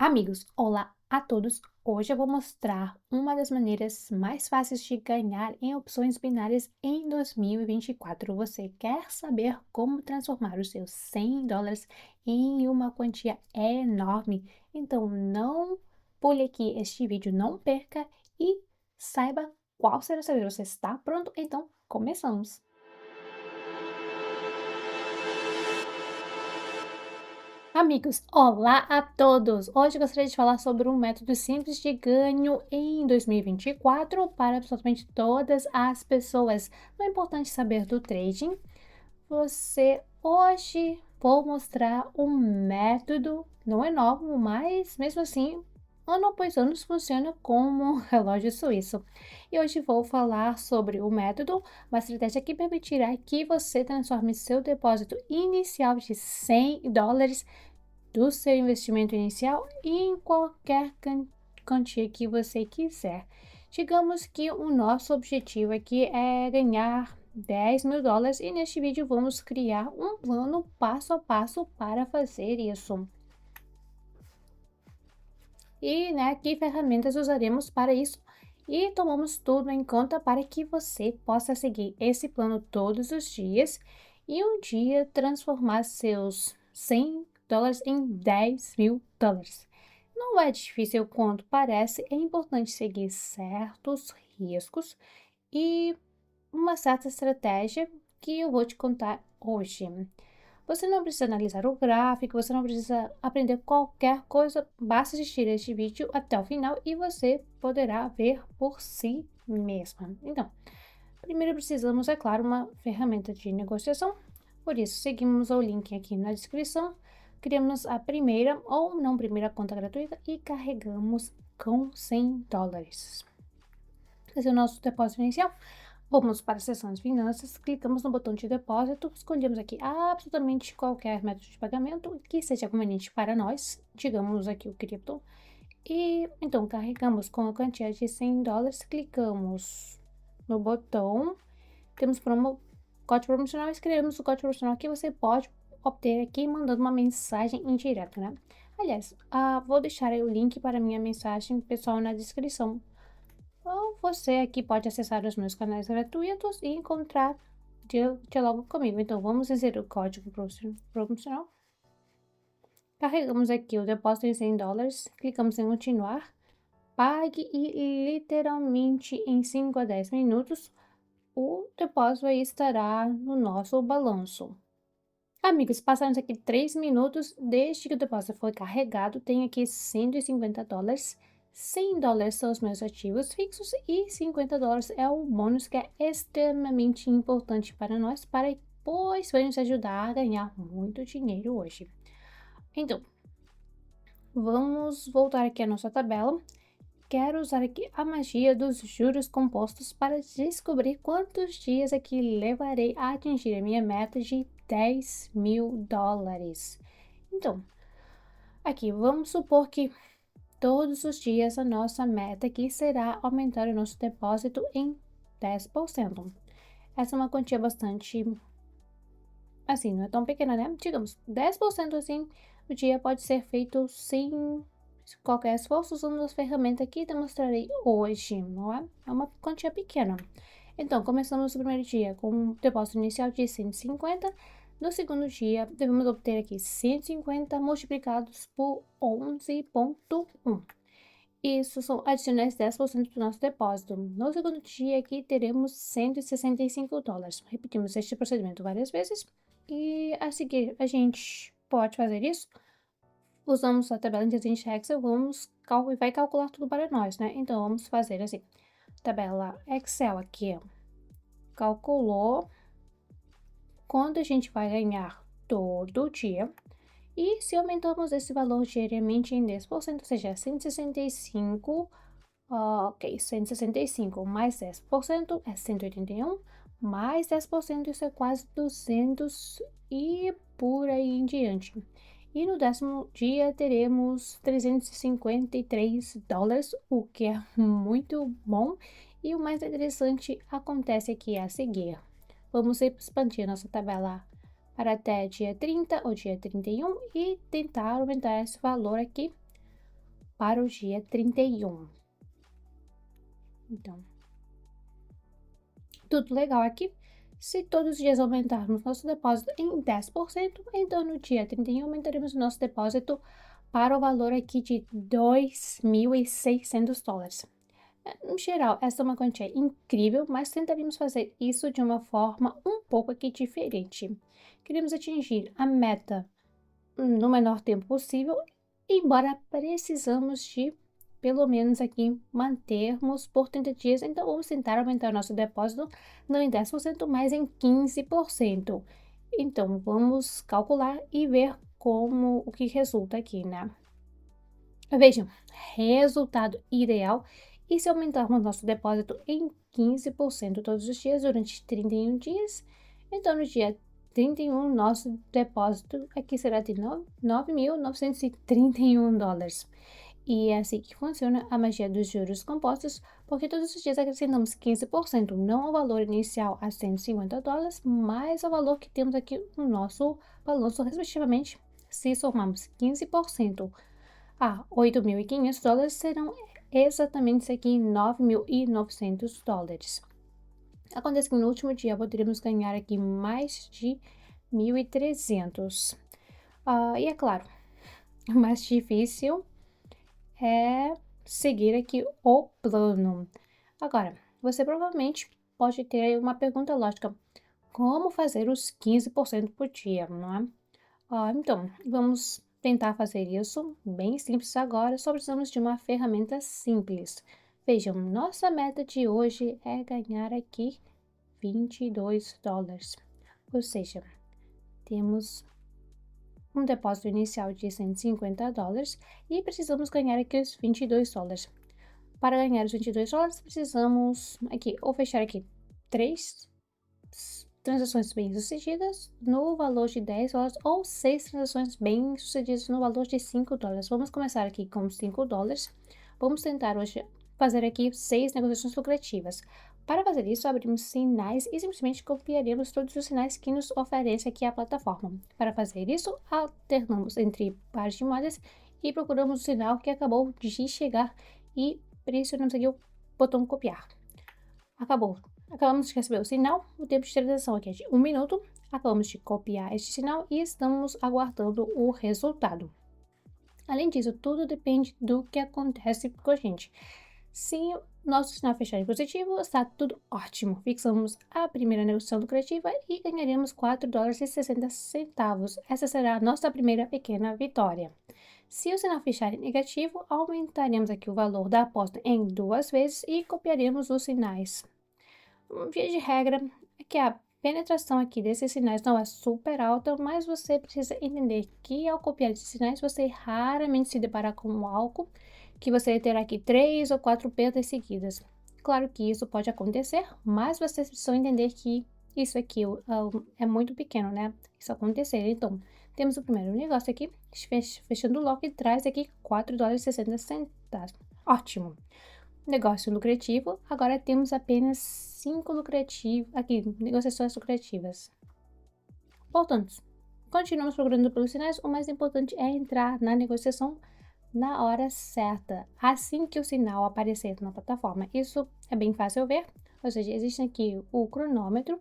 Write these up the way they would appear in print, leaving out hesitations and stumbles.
Amigos, olá a todos! Hoje eu vou mostrar uma das maneiras mais fáceis de ganhar em opções binárias em 2024. Você quer saber como transformar os seus $100 em uma quantia enorme? Então não pule aqui este vídeo, não perca e saiba qual será o segredo. Você está pronto? Então começamos! Amigos, olá a todos! Hoje eu gostaria de falar sobre um método simples de ganho em 2024 para absolutamente todas as pessoas. Não é importante saber do trading. Hoje vou mostrar um método, não é novo, mas mesmo assim, ano após ano funciona como um relógio suíço. E hoje vou falar sobre o método, uma estratégia que permitirá que você transforme seu depósito inicial de $100 do seu investimento inicial em qualquer quantia que você quiser. Digamos que o nosso objetivo aqui é ganhar $10.000 e neste vídeo vamos criar um plano passo a passo para fazer isso. E, que ferramentas usaremos para isso? E tomamos tudo em conta para que você possa seguir esse plano todos os dias e um dia transformar seus $100 em $10.000. Não é difícil quanto parece, é importante seguir certos riscos e uma certa estratégia que eu vou te contar hoje. Você não precisa analisar o gráfico, você não precisa aprender qualquer coisa, basta assistir este vídeo até o final e você poderá ver por si mesma. Então, primeiro precisamos, é claro, uma ferramenta de negociação, por isso seguimos o link aqui na descrição, criamos a primeira ou não primeira conta gratuita e carregamos com $100. Esse é o nosso depósito inicial. Vamos para a seção de finanças, clicamos no botão de depósito, escolhemos aqui absolutamente qualquer método de pagamento que seja conveniente para nós, digamos aqui o cripto, e então carregamos com a quantia de $100, clicamos no botão, temos código promocional, escrevemos o código promocional que você pode obter aqui mandando uma mensagem indireta, né? Aliás, vou deixar aí o link para minha mensagem pessoal na descrição. Ou você aqui pode acessar os meus canais gratuitos e encontrar diálogo comigo. Então, vamos inserir o código promocional. Carregamos aqui o depósito em $100, clicamos em continuar. Pague e literalmente em 5 a 10 minutos o depósito aí estará no nosso balanço. Amigos, passaram aqui 3 minutos desde que o depósito foi carregado, tem aqui $150. $100 são os meus ativos fixos e $50 é o bônus que é extremamente importante para nós, pois vai nos ajudar a ganhar muito dinheiro hoje. Então, vamos voltar aqui à nossa tabela. Quero usar aqui a magia dos juros compostos para descobrir quantos dias aqui levarei a atingir a minha meta de $10.000. Então, aqui vamos supor que todos os dias a nossa meta aqui será aumentar o nosso depósito em 10%. Essa é uma quantia bastante, assim, não é tão pequena, né? Digamos, 10% assim, o dia pode ser feito sem qualquer esforço usando as ferramentas que demonstrarei hoje, não é? É uma quantia pequena. Então, começamos o primeiro dia com um depósito inicial de 150. No segundo dia, devemos obter aqui 150 multiplicados por 11,1. Isso são adicionais 10% do nosso depósito. No segundo dia aqui teremos $165. Repetimos este procedimento várias vezes e a seguir a gente pode fazer isso. Usamos a tabela inteligente Excel, vai calcular tudo para nós, né? Então vamos fazer assim, tabela Excel aqui, ó, calculou quanto a gente vai ganhar todo dia. E se aumentamos esse valor diariamente em 10%, ou seja, 165, ok, 165 mais 10% é 181, mais 10% isso é quase 200 e por aí em diante. E no 10º dia teremos $353, o que é muito bom. E o mais interessante acontece aqui a seguir. Vamos expandir nossa tabela para até dia 30 ou dia 31 e tentar aumentar esse valor aqui para o dia 31. Então, tudo legal aqui. Se todos os dias aumentarmos nosso depósito em 10%, então no dia 31 aumentaremos nosso depósito para o valor aqui de $2.600. No geral, essa é uma quantia incrível, mas tentaremos fazer isso de uma forma um pouco aqui diferente. Queremos atingir a meta no menor tempo possível, embora precisamos de pelo menos aqui mantermos por 30 dias, então vamos tentar aumentar o nosso depósito não em 10%, mas em 15%. Então vamos calcular e ver como o que resulta aqui, né? Vejam, resultado ideal. E se aumentarmos nosso depósito em 15% todos os dias durante 31 dias, então no dia 31 nosso depósito aqui será de $9.931. E é assim que funciona a magia dos juros compostos, porque todos os dias acrescentamos 15%, não ao valor inicial a $150, mas ao valor que temos aqui no nosso balanço, respectivamente. Se somarmos 15% a $8.500, serão exatamente isso aqui, $9.900. Acontece que no último dia poderíamos ganhar aqui mais de 1.300. E é claro, o mais difícil é seguir aqui o plano. Agora, você provavelmente pode ter aí uma pergunta lógica: como fazer os 15% por dia, não é? Então, vamos tentar fazer isso bem simples agora, só precisamos de uma ferramenta simples. Vejam, nossa meta de hoje é ganhar aqui $22. Ou seja, temos um depósito inicial de $150 e precisamos ganhar aqui os $22. Para ganhar os $22, precisamos aqui ou fechar aqui 3 transações bem-sucedidas no valor de $10 ou 6 transações bem-sucedidas no valor de $5. Vamos começar aqui com $5. Vamos tentar hoje fazer aqui 6 negociações lucrativas. Para fazer isso, abrimos sinais e simplesmente copiaremos todos os sinais que nos oferece aqui a plataforma. Para fazer isso, alternamos entre pares de moedas e procuramos o sinal que acabou de chegar e pressionamos aqui o botão copiar. Acabamos de receber o sinal, o tempo de transação aqui é de 1 minuto, acabamos de copiar este sinal e estamos aguardando o resultado. Além disso, tudo depende do que acontece com a gente. Se o nosso sinal fechar em positivo, está tudo ótimo. Fixamos a primeira negociação lucrativa e ganharemos $4,60. Essa será a nossa primeira pequena vitória. Se o sinal fechar em negativo, aumentaremos aqui o valor da aposta em 2 vezes e copiaremos os sinais. Via de regra, é que a penetração aqui desses sinais não é super alta, mas você precisa entender que ao copiar esses sinais, você raramente se deparar com algo que você terá aqui 3 ou 4 perdas seguidas. Claro que isso pode acontecer, mas vocês precisam entender que isso aqui é muito pequeno, né? Isso acontecer. Então, temos o primeiro negócio aqui, fechando logo e traz aqui $4,60. Ótimo! Negócio lucrativo, agora temos apenas 5 negociações lucrativas. Portanto, continuamos procurando pelos sinais, o mais importante é entrar na negociação na hora certa, assim que o sinal aparecer na plataforma. Isso é bem fácil ver, ou seja, existe aqui o cronômetro.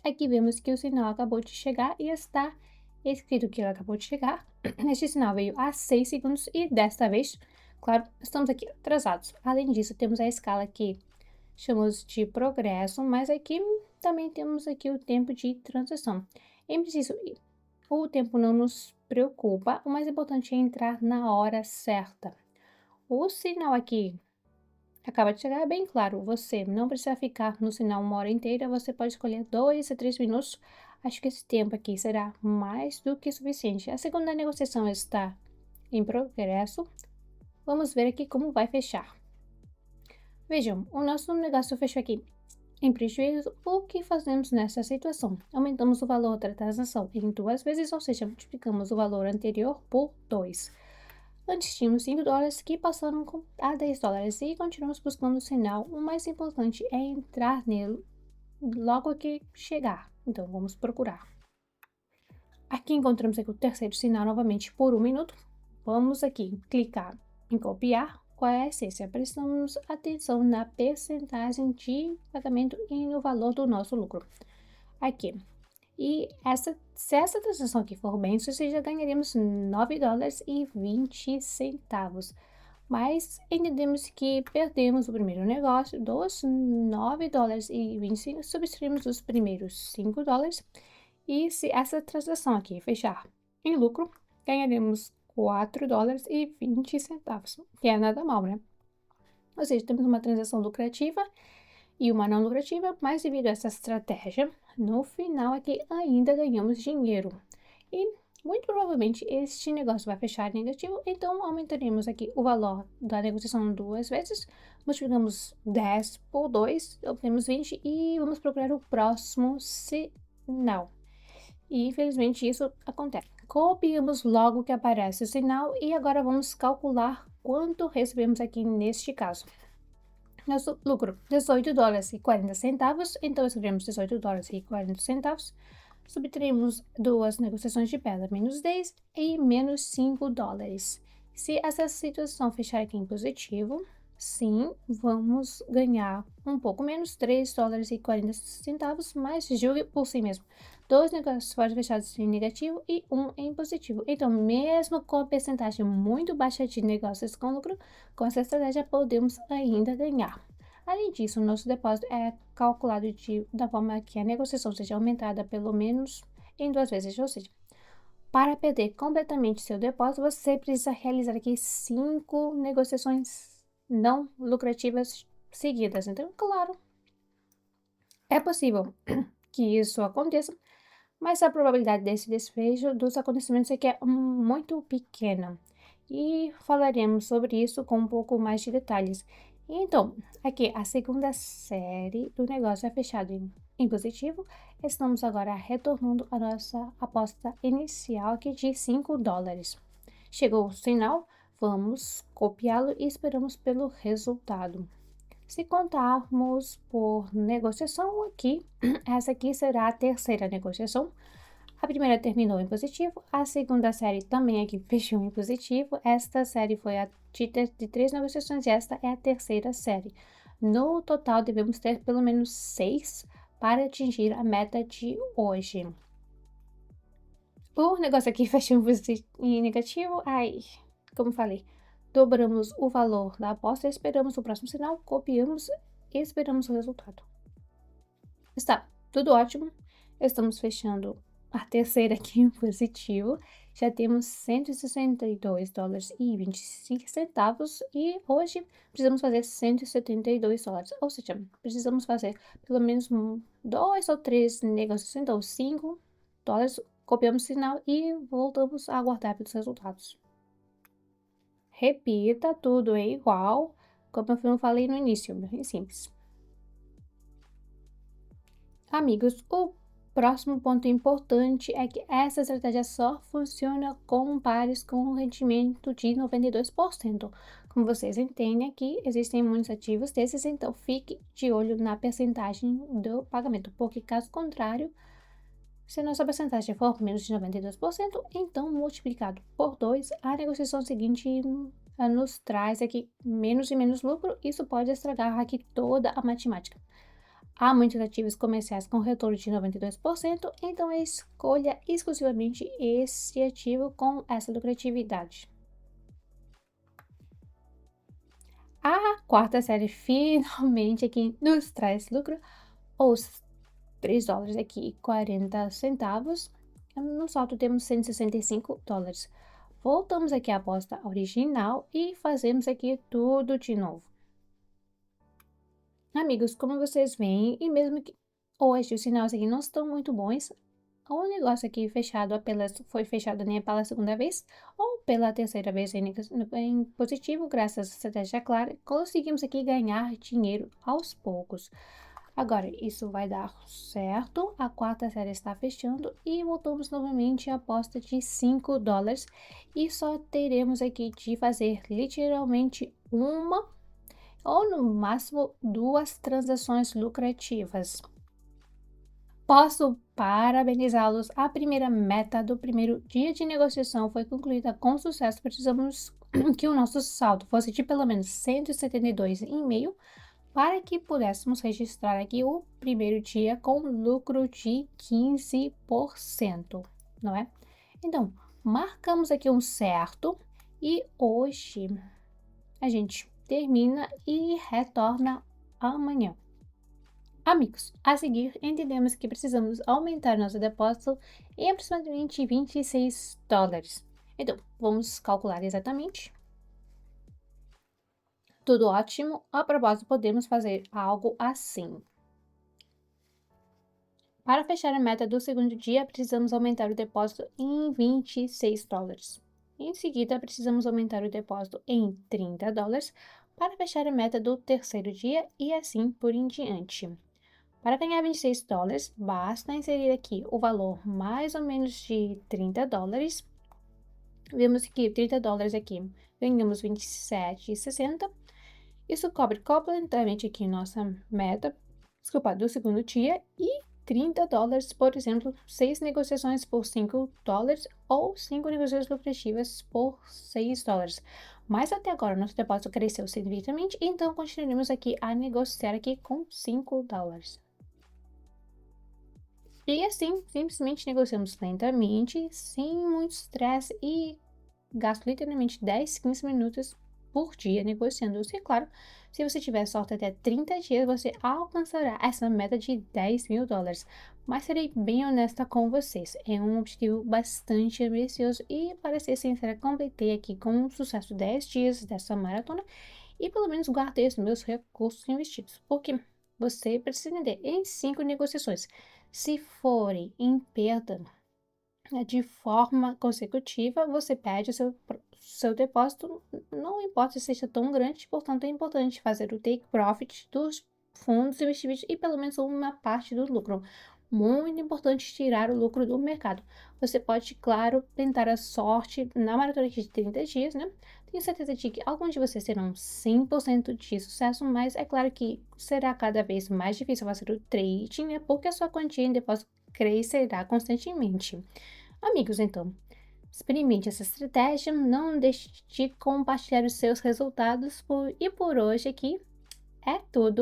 Aqui vemos que o sinal acabou de chegar e está escrito que ele acabou de chegar. Este sinal veio há 6 segundos e desta vez, claro, estamos aqui atrasados. Além disso, temos a escala que chamamos de progresso, mas aqui também temos aqui o tempo de transição. Em preciso, o tempo não nos preocupa, o mais importante é entrar na hora certa. O sinal aqui acaba de chegar, é bem claro, você não precisa ficar no sinal 1 hora inteira, você pode escolher 2 a 3 minutos. Acho que esse tempo aqui será mais do que suficiente. A segunda negociação está em progresso. Vamos ver aqui como vai fechar. Vejam, o nosso negócio fechou aqui em prejuízo. O que fazemos nessa situação? Aumentamos o valor da transação em 2 vezes, ou seja, multiplicamos o valor anterior por 2. Antes tínhamos $5 que passaram a $10 e continuamos buscando o sinal. O mais importante é entrar nele logo que chegar. Então, vamos procurar. Aqui encontramos aqui o terceiro sinal novamente por 1 minuto. Vamos aqui clicar em copiar, qual é a essência? Prestamos atenção na percentagem de pagamento e no valor do nosso lucro. Aqui. E se essa transação aqui for bem sucedida, ganharemos $9,20. Mas entendemos que perdemos o primeiro negócio dos $9,25, subtraímos os primeiros $5. E se essa transação aqui fechar em lucro, ganharemos $4,20, que é nada mal, né? Ou seja, temos uma transação lucrativa e uma não lucrativa, mas devido a essa estratégia, no final aqui ainda ganhamos dinheiro. E muito provavelmente este negócio vai fechar negativo, então aumentaremos aqui o valor da negociação 2 vezes, multiplicamos 10 por 2, obtemos 20 e vamos procurar o próximo sinal. E infelizmente isso acontece. Copiamos logo que aparece o sinal e agora vamos calcular quanto recebemos aqui neste caso. Nosso lucro, $18,40, então escrevemos $18,40, subtraímos duas negociações de pedra, menos 10 e menos $5. Se essa situação fechar aqui em positivo, sim, vamos ganhar um pouco menos, $3,40, mas julgue por si mesmo. Dois negócios foram fechados em negativo e um em positivo. Então, mesmo com a percentagem muito baixa de negócios com lucro, com essa estratégia podemos ainda ganhar. Além disso, o nosso depósito é calculado da forma que a negociação seja aumentada pelo menos em 2 vezes, ou seja, para perder completamente seu depósito, você precisa realizar aqui 5 negociações não lucrativas seguidas. Então, claro, é possível que isso aconteça, mas a probabilidade desse desfecho dos acontecimentos aqui é muito pequena. E falaremos sobre isso com um pouco mais de detalhes. Então, aqui a segunda série do negócio é fechado em positivo. Estamos agora retornando a nossa aposta inicial aqui de $5. Chegou o sinal, vamos copiá-lo e esperamos pelo resultado. Se contarmos por negociação aqui, essa aqui será a terceira negociação. A primeira terminou em positivo, a segunda série também aqui fechou em positivo. Esta série foi a de 3 negociações e esta é a terceira série. No total, devemos ter pelo menos 6 para atingir a meta de hoje. O negócio aqui fechou em negativo, como falei, dobramos o valor da aposta, esperamos o próximo sinal, copiamos e esperamos o resultado. Está tudo ótimo, estamos fechando a terceira aqui em positivo, já temos $162,25 e hoje precisamos fazer $172, ou seja, precisamos fazer pelo menos 2 ou 3 negócios, então $5, copiamos o sinal e voltamos a aguardar pelos resultados. Repita, tudo é igual, como eu falei no início, bem simples. Amigos, o próximo ponto importante é que essa estratégia só funciona com pares com um rendimento de 92%. Como vocês entendem aqui, existem muitos ativos desses, então fique de olho na percentagem do pagamento, porque caso contrário, se a nossa percentagem for menos de 92%, então multiplicado por 2, a negociação seguinte nos traz aqui menos e menos lucro. Isso pode estragar aqui toda a matemática. Há muitos ativos comerciais com retorno de 92%, então escolha exclusivamente esse ativo com essa lucratividade. A quarta série finalmente aqui nos traz lucro, os $3 aqui 40 centavos. No saldo temos $165. Voltamos aqui à aposta original e fazemos aqui tudo de novo. Amigos, como vocês veem, e mesmo que hoje os sinais aqui não estão muito bons, o negócio aqui foi fechado nem pela segunda vez ou pela terceira vez em positivo, graças à estratégia clara, conseguimos aqui ganhar dinheiro aos poucos. Agora, isso vai dar certo, a quarta série está fechando e voltamos novamente à aposta de $5 e só teremos aqui de fazer literalmente uma ou no máximo 2 transações lucrativas. Posso parabenizá-los, a primeira meta do primeiro dia de negociação foi concluída com sucesso. Precisamos que o nosso saldo fosse de pelo menos 172,5 para que pudéssemos registrar aqui o primeiro dia com lucro de 15%, não é? Então, marcamos aqui um certo e hoje a gente termina e retorna amanhã. Amigos, a seguir entendemos que precisamos aumentar nosso depósito em aproximadamente $26. Então, vamos calcular exatamente. Tudo ótimo. A propósito, podemos fazer algo assim. Para fechar a meta do segundo dia, precisamos aumentar o depósito em $26. Em seguida, precisamos aumentar o depósito em $30 para fechar a meta do terceiro dia e assim por em diante. Para ganhar $26, basta inserir aqui o valor mais ou menos de $30. Vemos que $30 aqui ganhamos 27,60. Isso cobre completamente aqui nossa meta, do segundo dia e $30, por exemplo, 6 negociações por $5 ou 5 negociações lucrativas por $6. Mas até agora nosso depósito cresceu significativamente, então continuaremos aqui a negociar aqui com $5. E assim, simplesmente negociamos lentamente, sem muito estresse e gasto literalmente 10, 15 minutos por dia negociando isso. E claro, se você tiver sorte até 30 dias, você alcançará essa meta de $10.000. Mas serei bem honesta com vocês, é um objetivo bastante ambicioso e, para ser sincera, completei aqui com sucesso 10 dias dessa maratona e pelo menos guardei os meus recursos investidos, porque você precisa entender, em 5 negociações, se forem em perda de forma consecutiva, você perde o seu depósito, não importa se seja tão grande, portanto é importante fazer o take profit dos fundos investidos e pelo menos uma parte do lucro. Muito importante tirar o lucro do mercado. Você pode, claro, tentar a sorte na maratona de 30 dias, né? Tenho certeza de que alguns de vocês terão 100% de sucesso, mas é claro que será cada vez mais difícil fazer o trading, né? Porque a sua quantia em depósito crescerá constantemente. Amigos, então, experimente essa estratégia, não deixe de compartilhar os seus resultados e por hoje aqui é tudo.